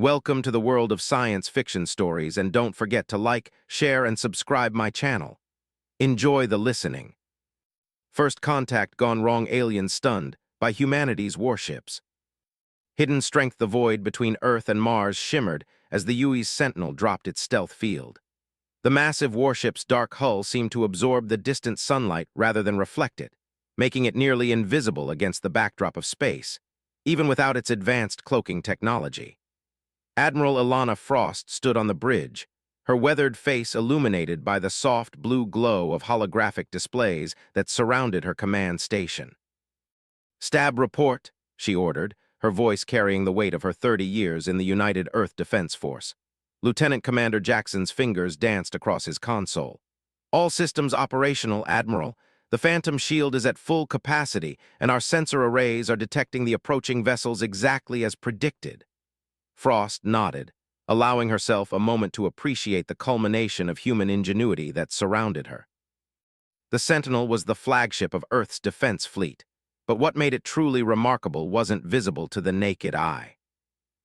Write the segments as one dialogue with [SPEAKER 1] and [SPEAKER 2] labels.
[SPEAKER 1] Welcome to the world of science fiction stories, and don't forget to like, share, and subscribe my channel. Enjoy the listening. First contact gone wrong, aliens stunned by humanity's warships. Hidden strength, the void between Earth and Mars shimmered as the UE's Sentinel dropped its stealth field. The massive warship's dark hull seemed to absorb the distant sunlight rather than reflect it, making it nearly invisible against the backdrop of space, even without its advanced cloaking technology. Admiral Ilana Frost stood on the bridge, her weathered face illuminated by the soft blue glow of holographic displays that surrounded her command station. "Stab report," she ordered, her voice carrying the weight of her 30 years in the United Earth Defense Force. Lieutenant Commander Jackson's fingers danced across his console. "All systems operational, Admiral. The Phantom shield is at full capacity, and our sensor arrays are detecting the approaching vessels exactly as predicted." Frost nodded, allowing herself a moment to appreciate the culmination of human ingenuity that surrounded her. The Sentinel was the flagship of Earth's defense fleet, but what made it truly remarkable wasn't visible to the naked eye.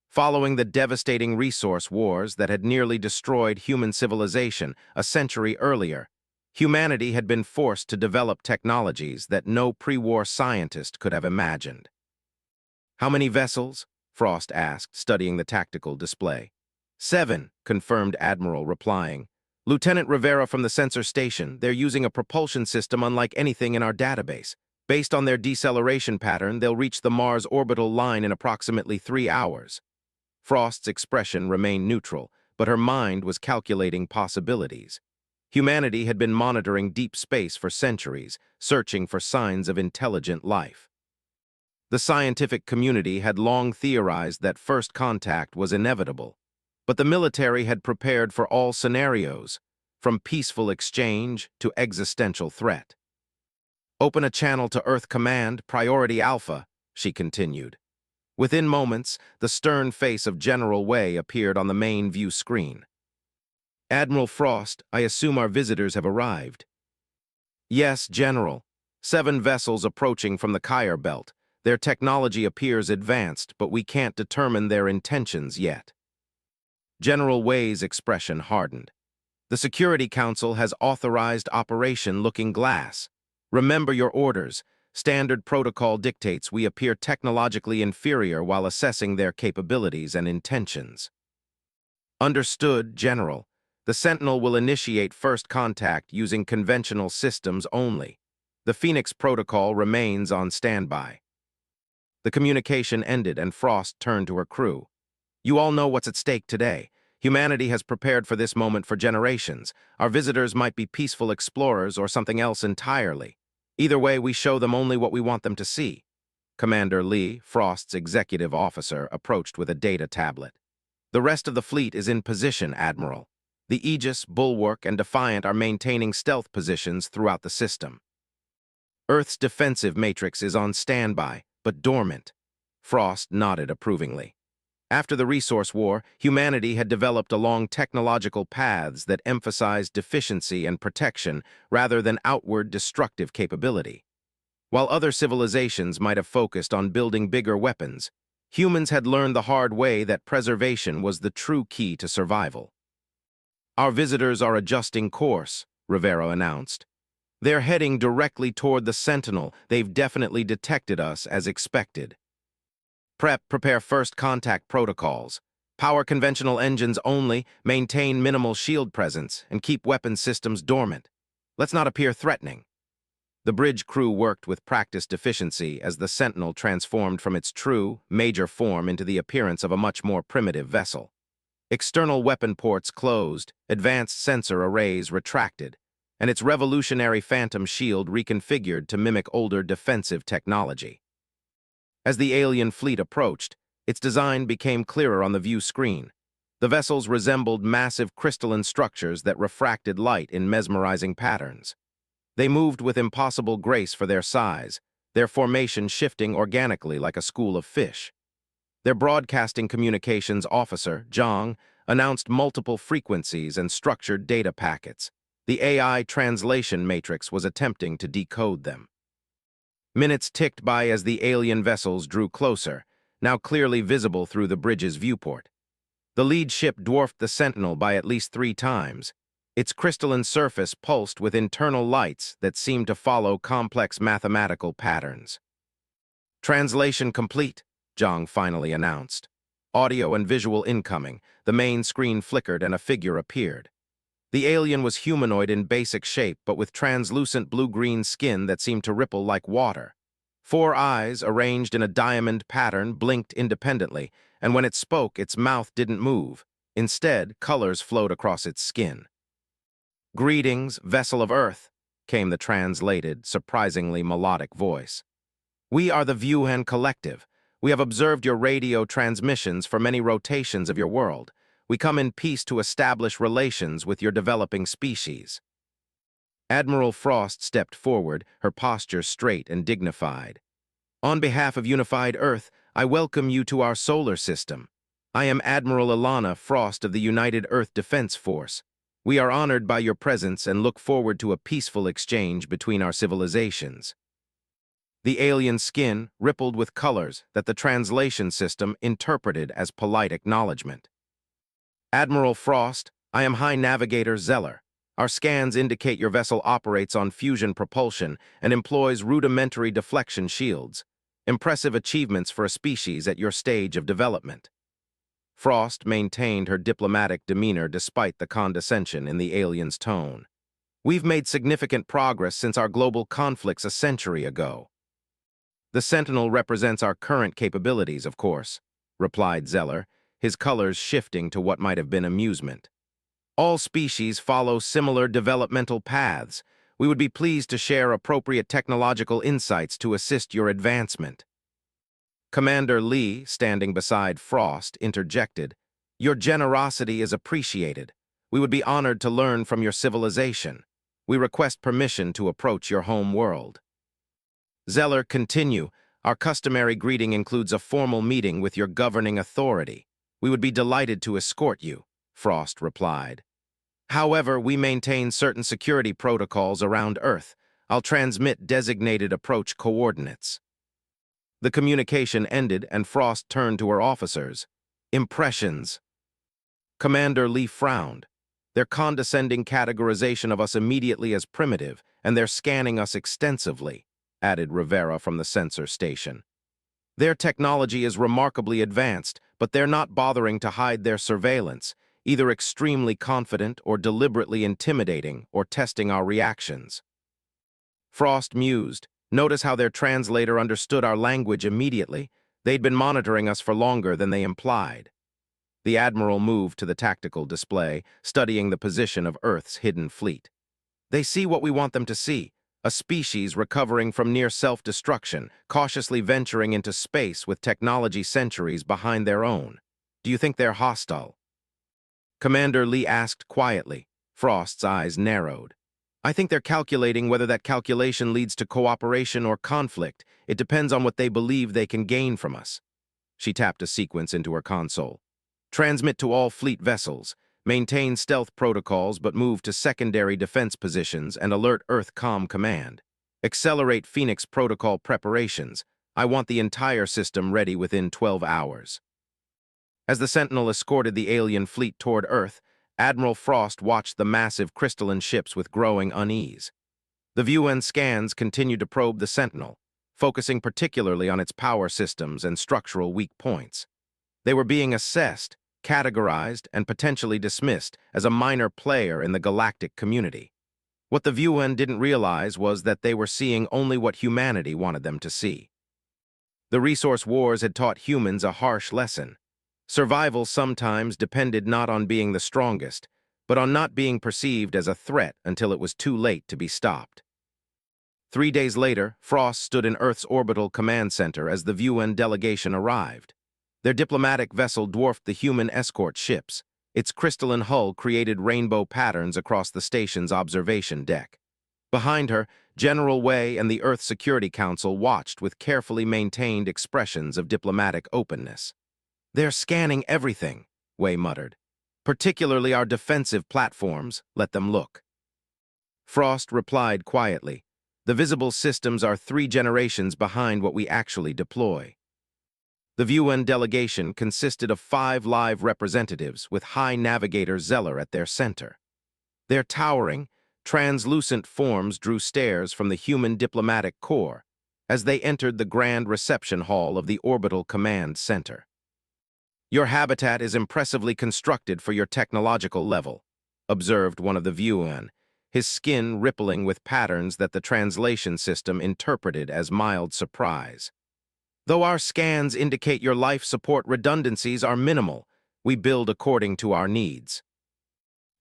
[SPEAKER 1] Following the devastating resource wars that had nearly destroyed human civilization a century earlier, humanity had been forced to develop technologies that no pre-war scientist could have imagined. "How many vessels?" Frost asked, studying the tactical display. "7, confirmed Admiral, replying. "Lieutenant Rivera from the sensor station, they're using a propulsion system unlike anything in our database. Based on their deceleration pattern, they'll reach the Mars orbital line in approximately 3 hours. Frost's expression remained neutral, but her mind was calculating possibilities. Humanity had been monitoring deep space for centuries, searching for signs of intelligent life. The scientific community had long theorized that first contact was inevitable, but the military had prepared for all scenarios, from peaceful exchange to existential threat. "Open a channel to Earth Command, Priority Alpha," she continued. Within moments, the stern face of General Wei appeared on the main view screen. "Admiral Frost, I assume our visitors have arrived." "Yes, General. 7 vessels approaching from the Kyr belt. Their technology appears advanced, but we can't determine their intentions yet." General Wei's expression hardened. "The Security Council has authorized Operation Looking Glass. Remember your orders. Standard protocol dictates we appear technologically inferior while assessing their capabilities and intentions." "Understood, General. The Sentinel will initiate first contact using conventional systems only. The Phoenix Protocol remains on standby." The communication ended and Frost turned to her crew. "You all know what's at stake today. Humanity has prepared for this moment for generations. Our visitors might be peaceful explorers or something else entirely. Either way, we show them only what we want them to see." Commander Lee, Frost's executive officer, approached with a data tablet. "The rest of the fleet is in position, Admiral. The Aegis, Bulwark, and Defiant are maintaining stealth positions throughout the system. Earth's defensive matrix is on standby, but dormant." Frost nodded approvingly. After the resource war, humanity had developed along technological paths that emphasized deficiency and protection rather than outward destructive capability. While other civilizations might have focused on building bigger weapons, humans had learned the hard way that preservation was the true key to survival. "Our visitors are adjusting course," Rivera announced. "They're heading directly toward the Sentinel. They've definitely detected us as expected. Prepare first contact protocols. Power conventional engines only, maintain minimal shield presence, and keep weapons systems dormant. Let's not appear threatening." The bridge crew worked with practiced efficiency as the Sentinel transformed from its true, major form into the appearance of a much more primitive vessel. External weapon ports closed, advanced sensor arrays retracted, and its revolutionary Phantom shield reconfigured to mimic older defensive technology. As the alien fleet approached, its design became clearer on the view screen. The vessels resembled massive crystalline structures that refracted light in mesmerizing patterns. They moved with impossible grace for their size, their formation shifting organically like a school of fish. Their broadcasting communications officer, Zhang, announced multiple frequencies and structured data packets. The AI translation matrix was attempting to decode them. Minutes ticked by as the alien vessels drew closer, now clearly visible through the bridge's viewport. The lead ship dwarfed the Sentinel by at least 3 times. Its crystalline surface pulsed with internal lights that seemed to follow complex mathematical patterns. "Translation complete," Zhang finally announced. Audio and visual incoming, the main screen flickered and a figure appeared. The alien was humanoid in basic shape, but with translucent blue-green skin that seemed to ripple like water. 4 eyes, arranged in a diamond pattern, blinked independently, and when it spoke, its mouth didn't move. Instead, colors flowed across its skin. "Greetings, vessel of Earth," came the translated, surprisingly melodic voice. "We are the Wuhan Collective. We have observed your radio transmissions for many rotations of your world. We come in peace to establish relations with your developing species." Admiral Frost stepped forward, her posture straight and dignified. "On behalf of unified Earth, I welcome you to our solar system. I am Admiral Ilana Frost of the United Earth Defense Force. We are honored by your presence and look forward to a peaceful exchange between our civilizations." The alien skin rippled with colors that the translation system interpreted as polite acknowledgement. "Admiral Frost, I am High Navigator Zeller. Our scans indicate your vessel operates on fusion propulsion and employs rudimentary deflection shields. Impressive achievements for a species at your stage of development." Frost maintained her diplomatic demeanor despite the condescension in the alien's tone. "We've made significant progress since our global conflicts a century ago." "The Sentinel represents our current capabilities, of course," replied Zeller, his colors shifting to what might have been amusement. "All species follow similar developmental paths. We would be pleased to share appropriate technological insights to assist your advancement." Commander Lee, standing beside Frost, interjected, "Your generosity is appreciated. We would be honored to learn from your civilization. We request permission to approach your home world." Zeller, continue. "Our customary greeting includes a formal meeting with your governing authority. We would be delighted to escort you," Frost replied. "However, we maintain certain security protocols around Earth. I'll transmit designated approach coordinates." The communication ended and Frost turned to her officers. "Impressions." Commander Lee frowned. "Their condescending categorization of us immediately as primitive, and they're scanning us extensively," added Rivera from the sensor station. "Their technology is remarkably advanced, but they're not bothering to hide their surveillance, either extremely confident or deliberately intimidating or testing our reactions." Frost mused. "Notice how their translator understood our language immediately. They'd been monitoring us for longer than they implied." The Admiral moved to the tactical display, studying the position of Earth's hidden fleet. "They see what we want them to see. A species recovering from near self-destruction, cautiously venturing into space with technology centuries behind their own. Do you think they're hostile?" Commander Lee asked quietly. Frost's eyes narrowed. "I think they're calculating whether that calculation leads to cooperation or conflict. It depends on what they believe they can gain from us." She tapped a sequence into her console. "Transmit to all fleet vessels. Maintain stealth protocols but move to secondary defense positions and alert Earth Comm Command. Accelerate Phoenix protocol preparations. I want the entire system ready within 12 hours." As the Sentinel escorted the alien fleet toward Earth, Admiral Frost watched the massive crystalline ships with growing unease. The Wuhan scans continued to probe the Sentinel, focusing particularly on its power systems and structural weak points. They were being assessed, categorized, and potentially dismissed as a minor player in the galactic community. What the Wuhan didn't realize was that they were seeing only what humanity wanted them to see. The resource wars had taught humans a harsh lesson. Survival sometimes depended not on being the strongest, but on not being perceived as a threat until it was too late to be stopped. 3 days later, Frost stood in Earth's orbital command center as the Wuhan delegation arrived. Their diplomatic vessel dwarfed the human escort ships. Its crystalline hull created rainbow patterns across the station's observation deck. Behind her, General Wei and the Earth Security Council watched with carefully maintained expressions of diplomatic openness. "They're scanning everything," Wei muttered. "Particularly our defensive platforms. Let them look." Frost replied quietly. "The visible systems are 3 generations behind what we actually deploy." The UN delegation consisted of 5 live representatives with High Navigator Zeller at their center. Their towering, translucent forms drew stares from the human diplomatic corps as they entered the grand reception hall of the Orbital Command Center. "Your habitat is impressively constructed for your technological level," observed one of the UN, his skin rippling with patterns that the translation system interpreted as mild surprise. "Though our scans indicate your life support redundancies are minimal, we build according to our needs."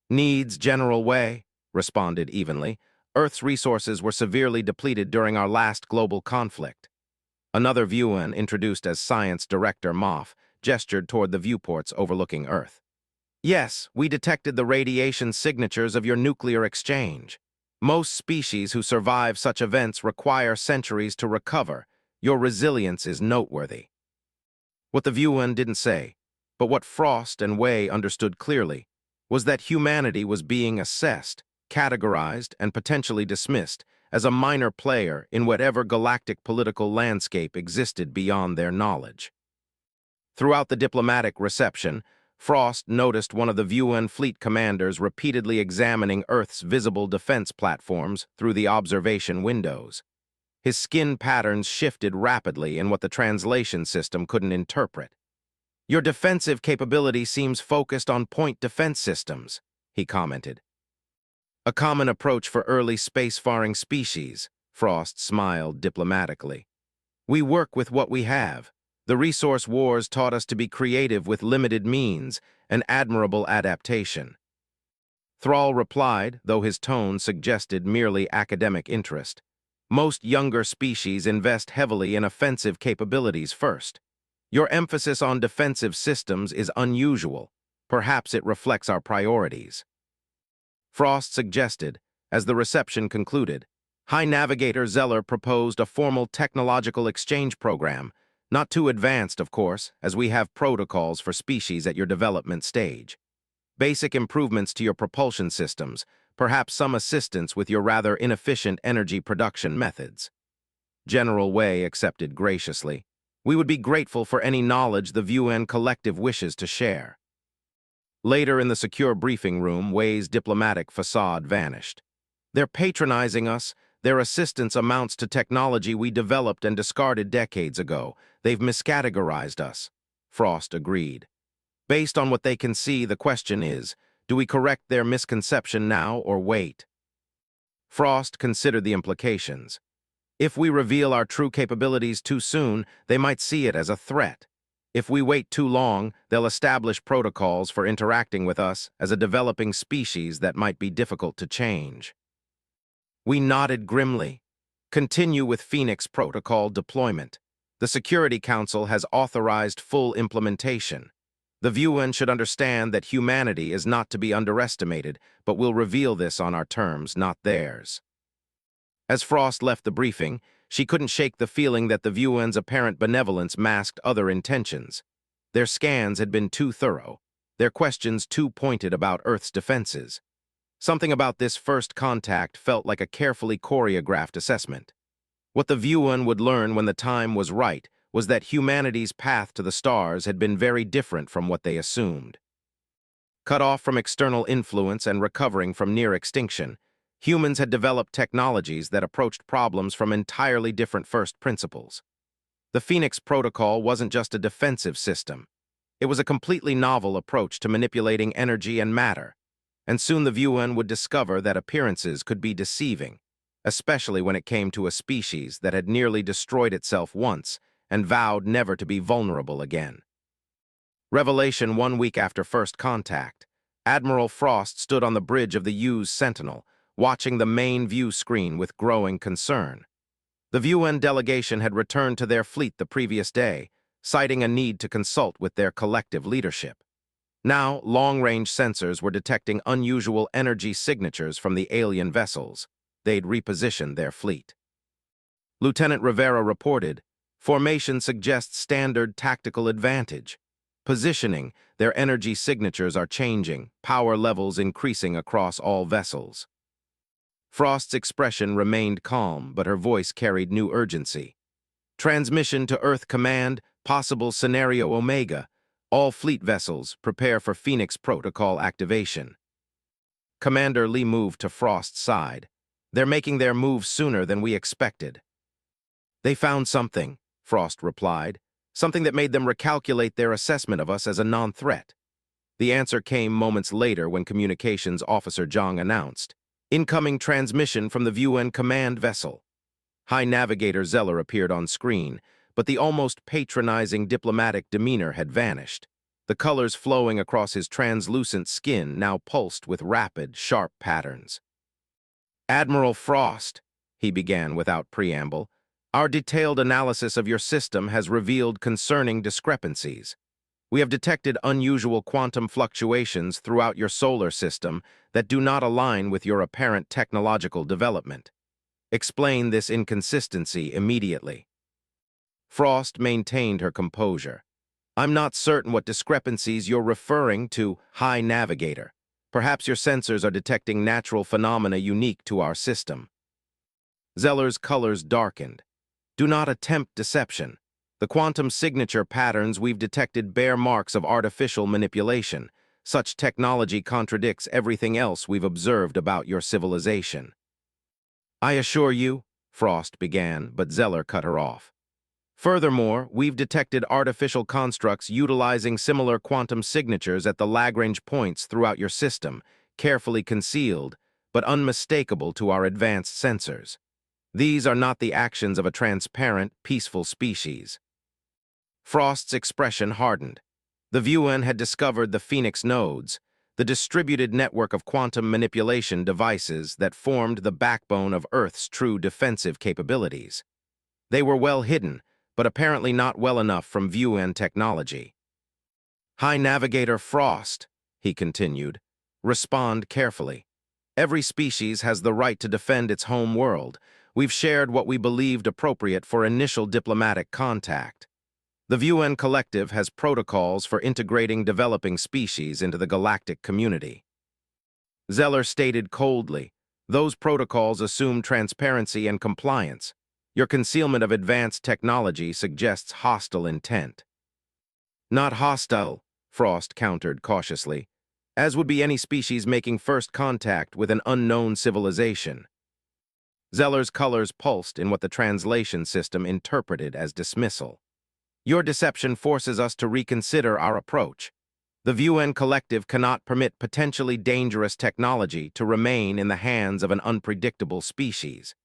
[SPEAKER 1] "Needs, General Wei," responded evenly. "Earth's resources were severely depleted during our last global conflict." Another UN, introduced as Science Director Moff, gestured toward the viewports overlooking Earth. "Yes, we detected the radiation signatures of your nuclear exchange. Most species who survive such events require centuries to recover. Your resilience is noteworthy." What the UN didn't say, but what Frost and Wei understood clearly, was that humanity was being assessed, categorized, and potentially dismissed as a minor player in whatever galactic political landscape existed beyond their knowledge. Throughout the diplomatic reception, Frost noticed one of the UN fleet commanders repeatedly examining Earth's visible defense platforms through the observation windows. His skin patterns shifted rapidly in what the translation system couldn't interpret. "Your defensive capability seems focused on point defense systems," he commented. "A common approach for early spacefaring species," Frost smiled diplomatically. "We work with what we have. The resource wars taught us to be creative with limited means, an admirable adaptation." Thrall replied, though his tone suggested merely academic interest. "Most younger species invest heavily in offensive capabilities first. Your emphasis on defensive systems is unusual. Perhaps it reflects our priorities." Frost suggested, as the reception concluded. High Navigator Zeller proposed a formal technological exchange program, not too advanced, of course, as we have protocols for species at your development stage. Basic improvements to your propulsion systems, perhaps some assistance with your rather inefficient energy production methods. General Wei accepted graciously. "We would be grateful for any knowledge the UN collective wishes to share." Later in the secure briefing room, Wei's diplomatic facade vanished. "They're patronizing us. Their assistance amounts to technology we developed and discarded decades ago. They've miscategorized us," Frost agreed. "Based on what they can see, the question is, do we correct their misconception now or wait?" Frost considered the implications. If we reveal our true capabilities too soon, they might see it as a threat. If we wait too long, they'll establish protocols for interacting with us as a developing species that might be difficult to change. We nodded grimly. "Continue with Phoenix Protocol deployment. The Security Council has authorized full implementation. The UN should understand that humanity is not to be underestimated, but we'll reveal this on our terms, not theirs." As Frost left the briefing, she couldn't shake the feeling that the UN's apparent benevolence masked other intentions. Their scans had been too thorough, their questions too pointed about Earth's defenses. Something about this first contact felt like a carefully choreographed assessment. What the UN would learn when the time was right was that humanity's path to the stars had been very different from what they assumed. Cut off from external influence and recovering from near extinction, humans had developed technologies that approached problems from entirely different first principles. The Phoenix Protocol wasn't just a defensive system. It was a completely novel approach to manipulating energy and matter, and soon the UN would discover that appearances could be deceiving, especially when it came to a species that had nearly destroyed itself once and vowed never to be vulnerable again. Revelation 1 week after first contact, Admiral Frost stood on the bridge of the U's Sentinel, watching the main view screen with growing concern. The UN delegation had returned to their fleet the previous day, citing a need to consult with their collective leadership. Now, long-range sensors were detecting unusual energy signatures from the alien vessels. They'd repositioned their fleet. Lieutenant Rivera reported, "Formation suggests standard tactical advantage. Positioning, their energy signatures are changing, power levels increasing across all vessels." Frost's expression remained calm, but her voice carried new urgency. "Transmission to Earth Command, Possible Scenario Omega. All fleet vessels, prepare for Phoenix Protocol activation. Commander Lee moved to Frost's side. They're making their move sooner than we expected. They found something, Frost replied. Something that made them recalculate their assessment of us as a non-threat. The answer came moments later when Communications Officer Zhang announced, "Incoming transmission from the VUN command vessel." High Navigator Zeller appeared on screen, but the almost patronizing diplomatic demeanor had vanished. The colors flowing across his translucent skin now pulsed with rapid, sharp patterns. "Admiral Frost," he began without preamble, "our detailed analysis of your system has revealed concerning discrepancies. We have detected unusual quantum fluctuations throughout your solar system that do not align with your apparent technological development. Explain this inconsistency immediately." Frost maintained her composure. "I'm not certain what discrepancies you're referring to, High Navigator. Perhaps your sensors are detecting natural phenomena unique to our system." Zeller's colors darkened. "Do not attempt deception. The quantum signature patterns we've detected bear marks of artificial manipulation. Such technology contradicts everything else we've observed about your civilization." "I assure you," Frost began, but Zeller cut her off. "Furthermore, we've detected artificial constructs utilizing similar quantum signatures at the Lagrange points throughout your system, carefully concealed, but unmistakable to our advanced sensors. These are not the actions of a transparent, peaceful species." Frost's expression hardened. The VUN had discovered the Phoenix nodes, the distributed network of quantum manipulation devices that formed the backbone of Earth's true defensive capabilities. They were well hidden, but apparently not well enough from VUN technology. "High Navigator Frost," he continued, "respond carefully. Every species has the right to defend its home world. We've shared what we believed appropriate for initial diplomatic contact. The VUN Collective has protocols for integrating developing species into the galactic community." Zeller stated coldly, "Those protocols assume transparency and compliance. Your concealment of advanced technology suggests hostile intent." "Not hostile," Frost countered cautiously, "as would be any species making first contact with an unknown civilization." Zeller's colors pulsed in what the translation system interpreted as dismissal. "Your deception forces us to reconsider our approach. The VUN Collective cannot permit potentially dangerous technology to remain in the hands of an unpredictable species.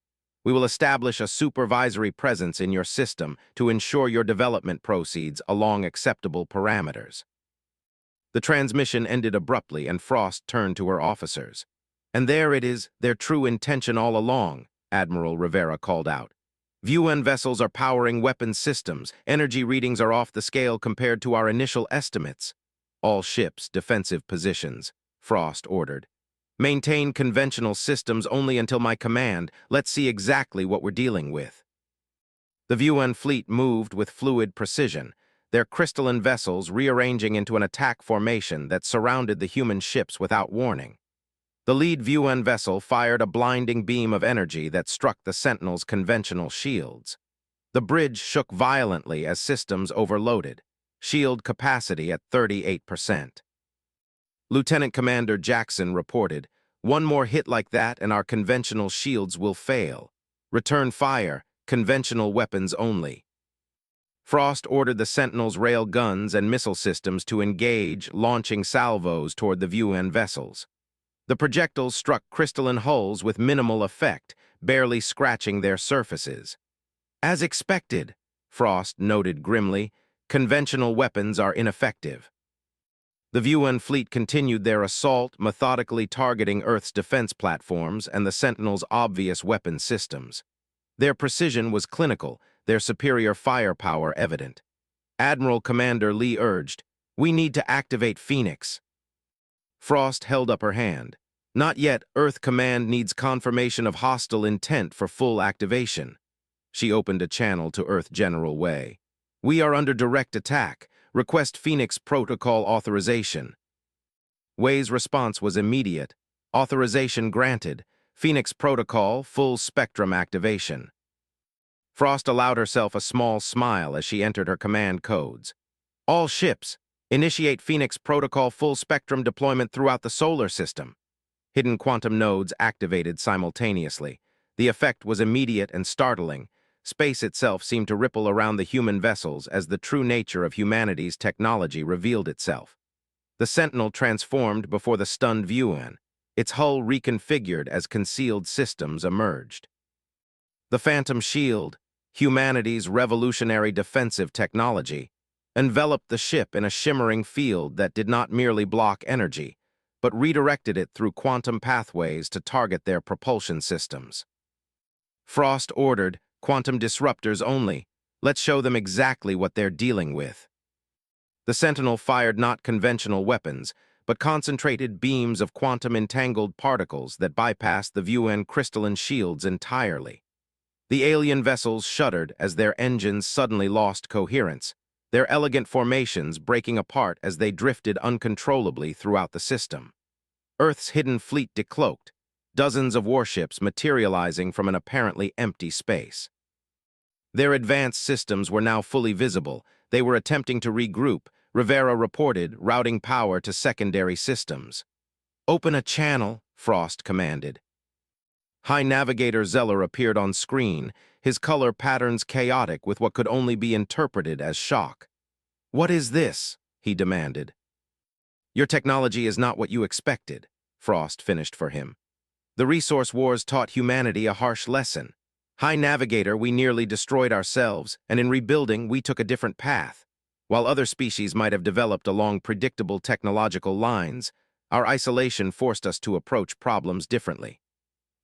[SPEAKER 1] We will establish a supervisory presence in your system to ensure your development proceeds along acceptable parameters." The transmission ended abruptly and Frost turned to her officers. "And there it is, their true intention all along," Admiral Rivera called out. "VUN vessels are powering weapons systems. Energy readings are off the scale compared to our initial estimates." "All ships, defensive positions," Frost ordered. "Maintain conventional systems only until my command. Let's see exactly what we're dealing with." The VUN fleet moved with fluid precision, their crystalline vessels rearranging into an attack formation that surrounded the human ships without warning. The lead VUN vessel fired a blinding beam of energy that struck the Sentinel's conventional shields. The bridge shook violently as systems overloaded, shield capacity at 38%. Lieutenant Commander Jackson reported, "One more hit like that and our conventional shields will fail. Return fire, conventional weapons only." Frost ordered the Sentinel's rail guns and missile systems to engage, launching salvos toward the VUN vessels. The projectiles struck crystalline hulls with minimal effect, barely scratching their surfaces. "As expected," Frost noted grimly, "conventional weapons are ineffective." The VUN fleet continued their assault, methodically targeting Earth's defense platforms and the Sentinel's obvious weapon systems. Their precision was clinical, their superior firepower evident. Admiral Commander Lee urged, "We need to activate Phoenix." Frost held up her hand. "Not yet. Earth Command needs confirmation of hostile intent for full activation." She opened a channel to Earth General Way. "We are under direct attack. Request Phoenix Protocol authorization." Way's response was immediate. "Authorization granted. Phoenix Protocol full spectrum activation." Frost allowed herself a small smile as she entered her command codes. All ships, initiate Phoenix Protocol full spectrum deployment throughout the solar system. Hidden quantum nodes activated simultaneously. The effect was immediate and startling. Space itself seemed to ripple around the human vessels as the true nature of humanity's technology revealed itself. The Sentinel transformed before the stunned viewer, its hull reconfigured as concealed systems emerged. The Phantom Shield, humanity's revolutionary defensive technology, enveloped the ship in a shimmering field that did not merely block energy, but redirected it through quantum pathways to target their propulsion systems. Frost ordered, "Quantum disruptors only. Let's show them exactly what they're dealing with." The Sentinel fired not conventional weapons, but concentrated beams of quantum-entangled particles that bypassed the UN crystalline shields entirely. The alien vessels shuddered as their engines suddenly lost coherence, their elegant formations breaking apart as they drifted uncontrollably throughout the system. Earth's hidden fleet decloaked, dozens of warships materializing from an apparently empty space. Their advanced systems were now fully visible. They were attempting to regroup, Rivera reported, routing power to secondary systems. "Open a channel," Frost commanded. High Navigator Zeller appeared on screen, his color patterns chaotic with what could only be interpreted as shock. "What is this?" he demanded. "Your technology is not what you expected," Frost finished for him. "The resource wars taught humanity a harsh lesson. High Navigator, we nearly destroyed ourselves, and in rebuilding, we took a different path. While other species might have developed along predictable technological lines, our isolation forced us to approach problems differently.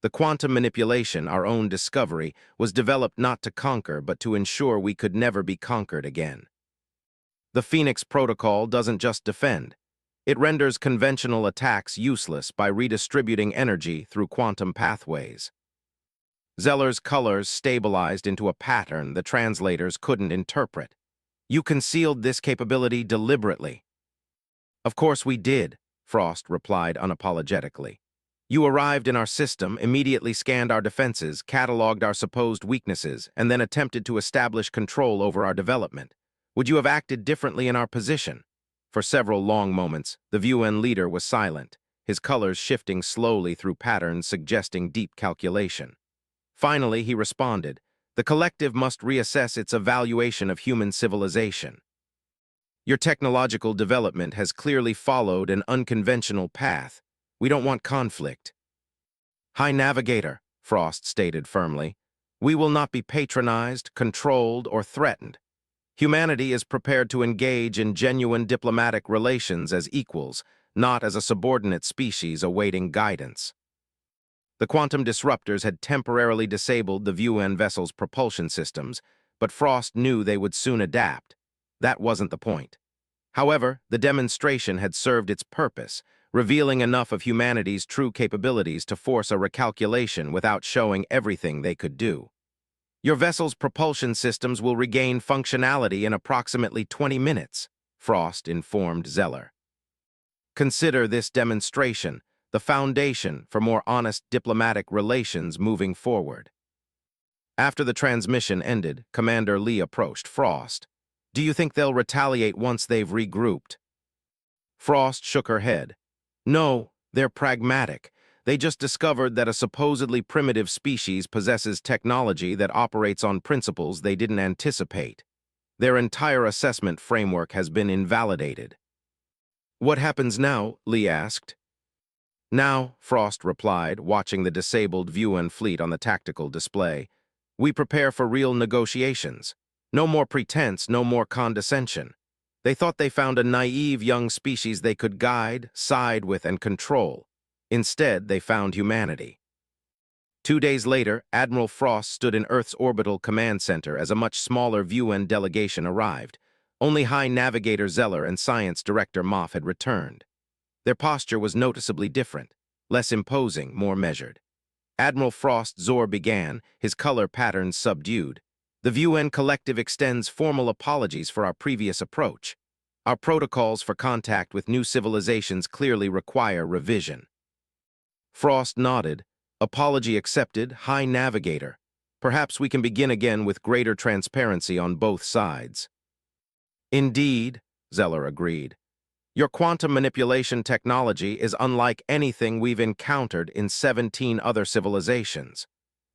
[SPEAKER 1] The quantum manipulation, our own discovery, was developed not to conquer, but to ensure we could never be conquered again. The Phoenix Protocol doesn't just defend. It renders conventional attacks useless by redistributing energy through quantum pathways." Zeller's colors stabilized into a pattern the translators couldn't interpret. "You concealed this capability deliberately." "Of course we did," Frost replied unapologetically. "You arrived in our system, immediately scanned our defenses, cataloged our supposed weaknesses, and then attempted to establish control over our development. Would you have acted differently in our position?" For several long moments, the UN leader was silent, his colors shifting slowly through patterns suggesting deep calculation. Finally, he responded, "The collective must reassess its evaluation of human civilization. Your technological development has clearly followed an unconventional path. We don't want conflict." "High Navigator," Frost stated firmly, "we will not be patronized, controlled, or threatened. Humanity is prepared to engage in genuine diplomatic relations as equals, not as a subordinate species awaiting guidance." The quantum disruptors had temporarily disabled the UN vessel's propulsion systems, but Frost knew they would soon adapt. That wasn't the point. However, the demonstration had served its purpose, revealing enough of humanity's true capabilities to force a recalculation without showing everything they could do. "Your vessel's propulsion systems will regain functionality in approximately 20 minutes, Frost informed Zeller. "Consider this demonstration the foundation for more honest diplomatic relations moving forward." After the transmission ended, Commander Lee approached Frost. "Do you think they'll retaliate once they've regrouped?" Frost shook her head. "No, they're pragmatic. They just discovered that a supposedly primitive species possesses technology that operates on principles they didn't anticipate. Their entire assessment framework has been invalidated." "What happens now?" Lee asked. "Now," Frost replied, watching the disabled UN fleet on the tactical display, "we prepare for real negotiations. No more pretense, no more condescension. They thought they found a naive young species they could guide, side with, and control. Instead, they found humanity." 2 days later, Admiral Frost stood in Earth's orbital command center as a much smaller UN delegation arrived. Only High Navigator Zeller and Science Director Moff had returned. Their posture was noticeably different, less imposing, more measured. Admiral Frost Zor began, his color patterns subdued. "The UN Collective extends formal apologies for our previous approach. Our protocols for contact with new civilizations clearly require revision." Frost nodded. "Apology accepted, High Navigator. Perhaps we can begin again with greater transparency on both sides. Indeed, Zeller agreed. Your quantum manipulation technology is unlike anything we've encountered in 17 other civilizations.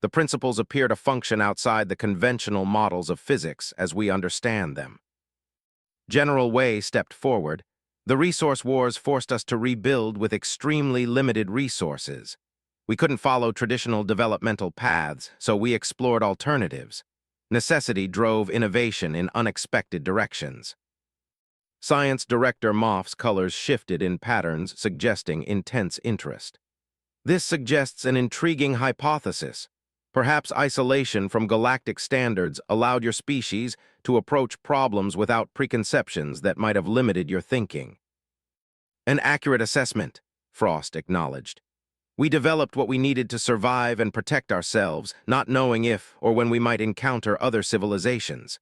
[SPEAKER 1] The principles appear to function outside the conventional models of physics as we understand them. General Wei stepped forward. The resource wars forced us to rebuild with extremely limited resources. We couldn't follow traditional developmental paths, so we explored alternatives. Necessity drove innovation in unexpected directions. Science Director Moff's colors shifted in patterns suggesting intense interest. This suggests an intriguing hypothesis. Perhaps isolation from galactic standards allowed your species to approach problems without preconceptions that might have limited your thinking. An accurate assessment, Frost acknowledged. We developed what we needed to survive and protect ourselves, not knowing if or when we might encounter other civilizations.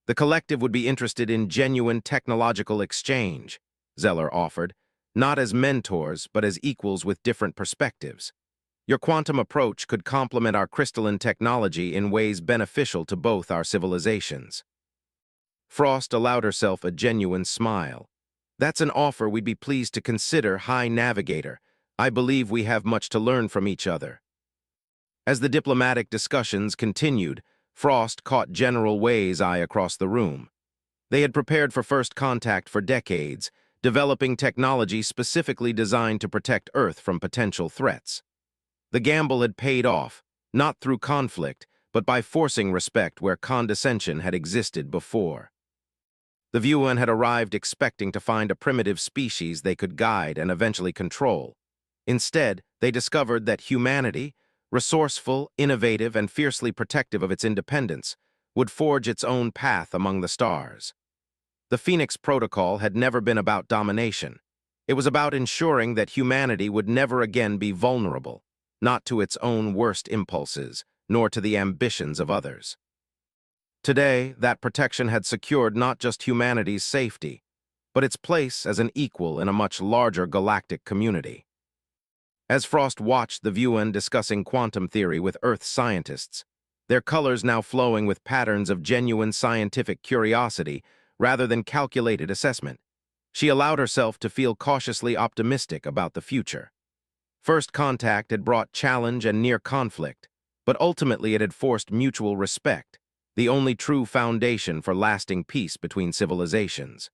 [SPEAKER 1] The collective would be interested in genuine technological exchange, Zeller offered, not as mentors but as equals with different perspectives. Your quantum approach could complement our crystalline technology in ways beneficial to both our civilizations. Frost allowed herself a genuine smile. That's an offer we'd be pleased to consider, High Navigator. I believe we have much to learn from each other. As the diplomatic discussions continued, Frost caught General Wei's eye across the room. They had prepared for first contact for decades, developing technology specifically designed to protect Earth from potential threats. The gamble had paid off, not through conflict, but by forcing respect where condescension had existed before. The Vuan had arrived expecting to find a primitive species they could guide and eventually control. Instead, they discovered that humanity, resourceful, innovative, and fiercely protective of its independence, would forge its own path among the stars. The Phoenix Protocol had never been about domination. It was about ensuring that humanity would never again be vulnerable, not to its own worst impulses, nor to the ambitions of others. Today, that protection had secured not just humanity's safety, but its place as an equal in a much larger galactic community. As Frost watched the Vuan discussing quantum theory with Earth scientists, their colors now flowing with patterns of genuine scientific curiosity rather than calculated assessment, she allowed herself to feel cautiously optimistic about the future. First contact had brought challenge and near conflict, but ultimately it had forced mutual respect, the only true foundation for lasting peace between civilizations.